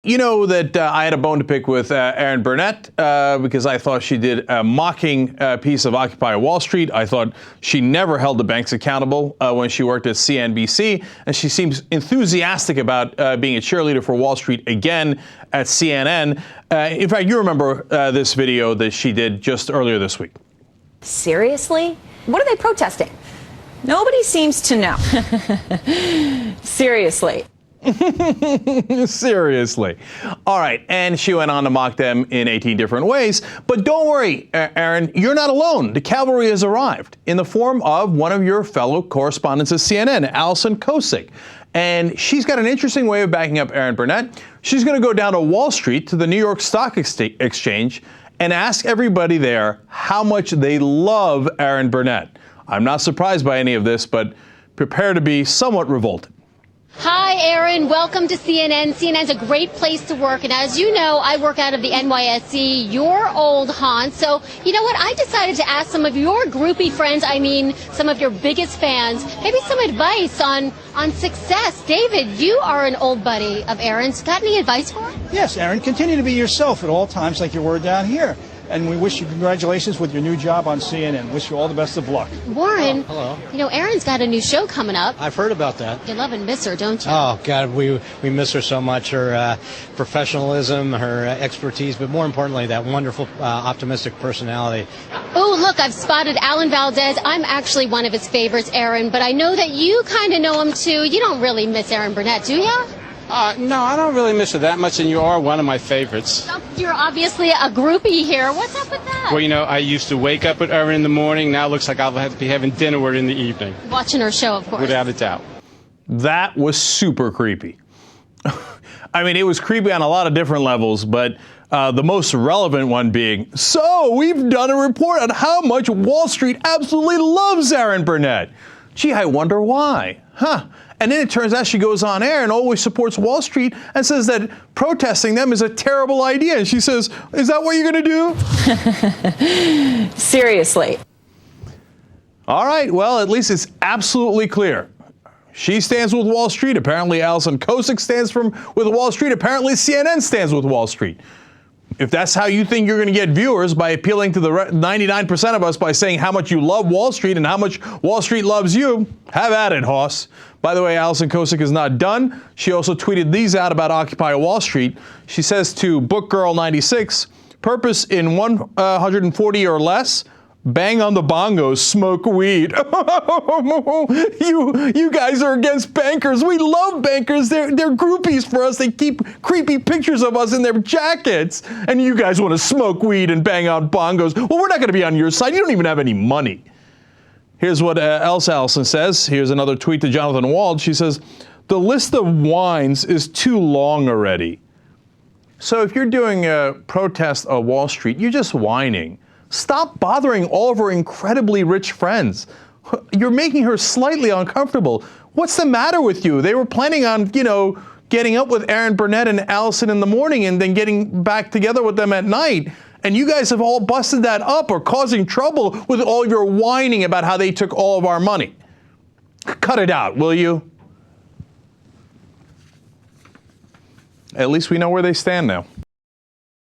You know that I had a bone to pick with Erin Burnett because I thought she did a mocking piece of Occupy Wall Street. I thought she never held the banks accountable when she worked at CNBC, and she seems enthusiastic about being a cheerleader for Wall Street again at CNN. In fact, you remember this video that she did just earlier this week. Seriously? What are they protesting? Nobody seems to know. Seriously. Seriously. All right. And she went on to mock them in 18 different ways. But don't worry, Erin, you're not alone. The cavalry has arrived in the form of one of your fellow correspondents at CNN, Alison Kosik. And she's got an interesting way of backing up Erin Burnett. She's going to go down to Wall Street, to the New York Stock Exchange, and ask everybody there how much they love Erin Burnett. I'm not surprised by any of this, but prepare to be somewhat revolted. Hi, Erin. Welcome to CNN. CNN's a great place to work. And as you know, I work out of the NYSE, your old haunt. So, you know what? I decided to ask some of your groupie friends, some of your biggest fans, maybe some advice on success. David, you are an old buddy of Erin's. Got any advice for her? Yes, Erin. Continue to be yourself at all times like you were down here. And we wish you congratulations with your new job on CNN. Wish you all the best of luck. Warren, hello. You know, Erin's got a new show coming up. I've heard about that. You love and miss her, don't you? Oh, God, we miss her so much. Her professionalism, her expertise, but more importantly, that wonderful, optimistic personality. Oh, look, I've spotted Alan Valdez. I'm actually one of his favorites, Erin, but I know that you kind of know him, too. You don't really miss Erin Burnett, do you? No, I don't really miss her that much, and you are one of my favorites. You're obviously a groupie here. What's up with that? Well, you know, I used to wake up with her in the morning. Now it looks like I'll have to be having dinner with her in the evening. Watching her show, of course. Without a doubt. That was super creepy. I mean, it was creepy on a lot of different levels, but the most relevant one being, so we've done a report on how much Wall Street absolutely loves Erin Burnett. Gee, I wonder why. Huh. And then it turns out she goes on air and always supports Wall Street and says that protesting them is a terrible idea. And she says, is that what you're going to do? Seriously. All right. Well, at least it's absolutely clear. She stands with Wall Street. Apparently, Alison Kosik stands with Wall Street. Apparently, CNN stands with Wall Street. If that's how you think you're going to get viewers, by appealing to the 99% of us by saying how much you love Wall Street and how much Wall Street loves you, have at it, Hoss. By the way, Alison Kosik is not done. She also tweeted these out about Occupy Wall Street. She says to BookGirl96, purpose in 140 or less, bang on the bongos, smoke weed. You guys are against bankers. We love bankers. They're groupies for us. They keep creepy pictures of us in their jackets. And you guys want to smoke weed and bang on bongos. Well, we're not going to be on your side. You don't even have any money. Here's what else Alison says. Here's another tweet to Jonathan Wald. She says, the list of whines is too long already. So if you're doing a protest on Wall Street, you're just whining. Stop bothering all of her incredibly rich friends. You're making her slightly uncomfortable. What's the matter with you? They were planning on, getting up with Erin Burnett and Alison in the morning and then getting back together with them at night. And you guys have all busted that up or causing trouble with all your whining about how they took all of our money. Cut it out, will you? At least we know where they stand now.